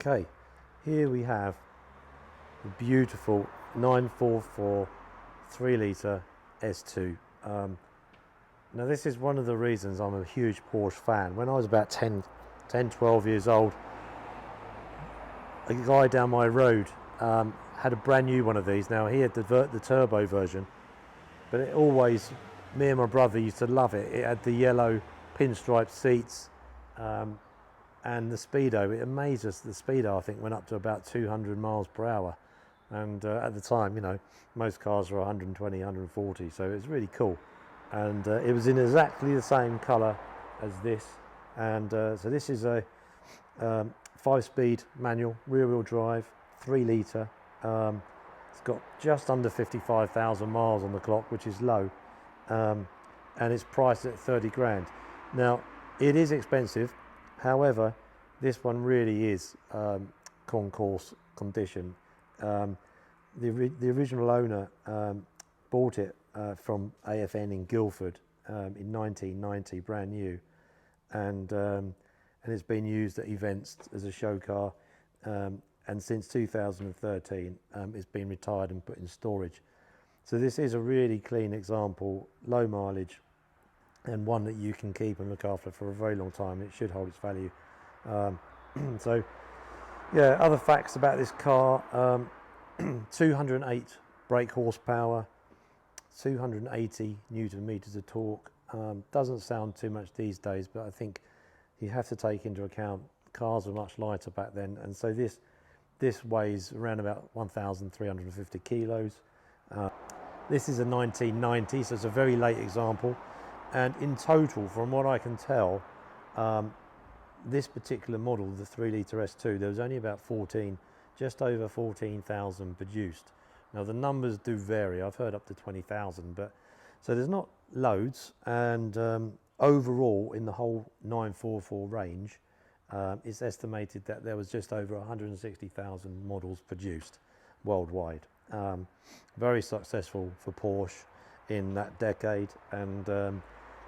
Okay, here we have the beautiful 944 3 litre S2. Now this is one of the reasons I'm a huge Porsche fan. When I was about 12 years old, a guy down my road had a brand new one of these. Now he had the turbo version, but it always, me and my brother used to love it. It had the yellow pinstripe seats and the speedo. It amazed us. The speedo, I think, went up to about 200 miles per hour. And at the time, you know, most cars were 120, 140, so it was really cool. And it was in exactly the same colour as this. And so this is a 5-speed manual, rear-wheel drive, 3 litre. It's got just under 55,000 miles on the clock, which is low, and it's priced at 30 grand. Now, it is expensive. However, this one really is concours condition. The original owner bought it from AFN in Guildford in 1990, brand new, and it's been used at events as a show car, and since 2013 it's been retired and put in storage. So this is a really clean example, low mileage, and one that you can keep and look after for a very long time. It should hold its value. So yeah, other facts about this car: 208 brake horsepower, 280 newton meters of torque. Doesn't sound too much these days, but I think you have to take into account cars were much lighter back then, and so this weighs around about 1,350 kilos. This is a 1990, so it's a very late example. And in total, from what I can tell, this particular model, the 3 litre S2, there was only about just over 14,000 produced. Now the numbers do vary. I've heard up to 20,000, but so there's not loads. And overall, in the whole 944 range, it's estimated that there was just over 160,000 models produced worldwide. Very successful for Porsche in that decade, and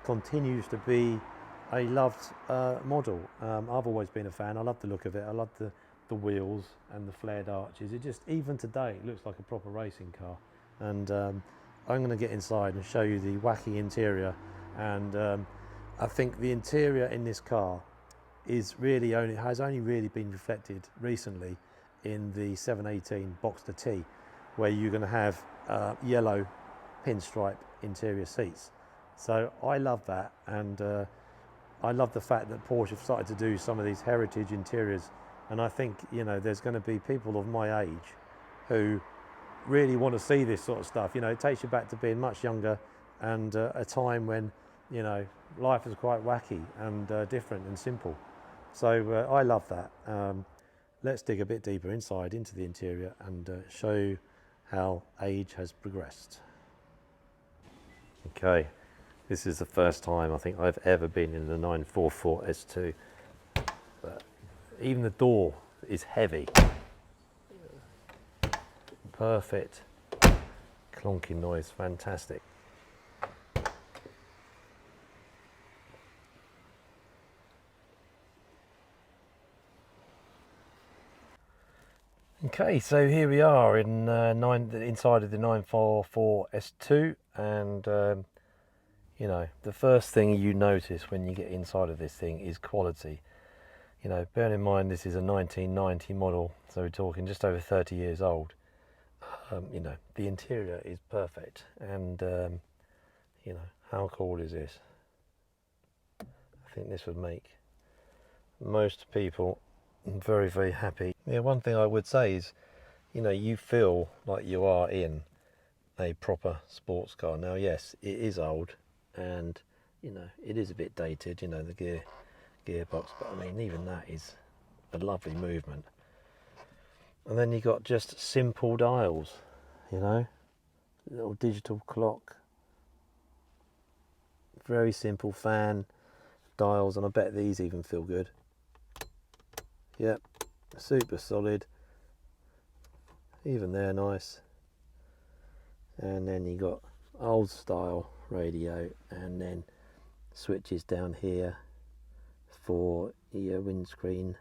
continues to be a loved model. I've always been a fan. I love the look of it. I love the wheels and the flared arches. It just, even today, it looks like a proper racing car. And I'm going to get inside and show you the wacky interior. And I think the interior in this car has only really been reflected recently in the 718 Boxster T, where you're going to have yellow pinstripe interior seats. So I love that, and I love the fact that Porsche have started to do some of these heritage interiors, and I think, you know, there's going to be people of my age who really want to see this sort of stuff. You know, it takes you back to being much younger, and a time when, you know, life was quite wacky and different and simple. So I love that. Let's dig a bit deeper inside into the interior and show you how age has progressed. Okay, this is the first time I think I've ever been in the 944 S2. But even the door is heavy. Perfect clonking noise, fantastic. Okay, so here we are in inside of the 944 S2, and you know, the first thing you notice when you get inside of this thing is quality. You know, bearing in mind this is a 1990 model, so we're talking just over 30 years old. You know, the interior is perfect, and you know, how cool is this? I think this would make most people very, very happy. Yeah, one thing I would say is, you know, you feel like you are in a proper sports car. Now, yes, it is old, and you know, it is a bit dated, you know, the gearbox, but I mean, even that is a lovely movement. And then you got just simple dials, you know, little digital clock, very simple fan dials, and I bet these even feel good. Yep, super solid, even they're nice. And then you got old style radio, and then switches down here for your windscreen,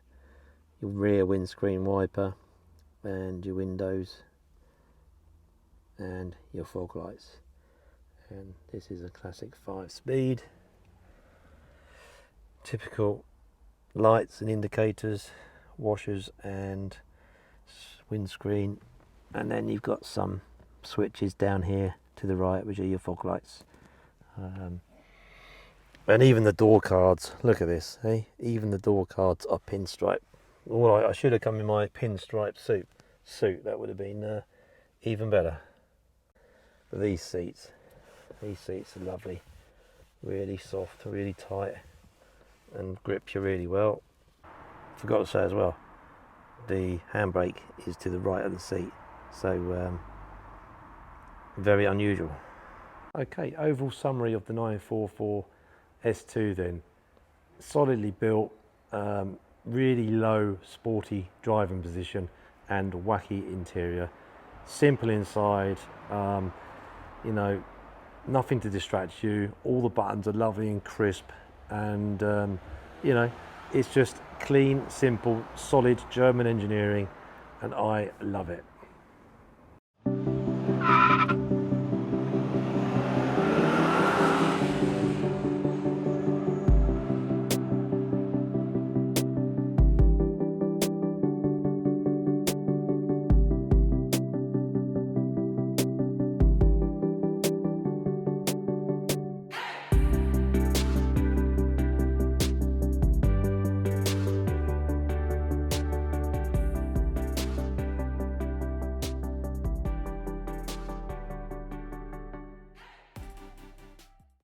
your rear windscreen wiper and your windows and your fog lights. And this is a classic 5-speed. Typical lights and indicators, washers and windscreen, and then you've got some switches down here to the right which are your fog lights. And even the door cards, look at this, eh? Even the door cards are pinstripe. Well, I should have come in my pinstripe suit, that would have been even better. But these seats are lovely, really soft, really tight, and grip you really well. Forgot to say as well, the handbrake is to the right of the seat, so very unusual. Okay, overall summary of the 944 S2 then. Solidly built, really low sporty driving position and wacky interior. Simple inside, you know, nothing to distract you. All the buttons are lovely and crisp, and you know, it's just clean, simple, solid German engineering, and I love it.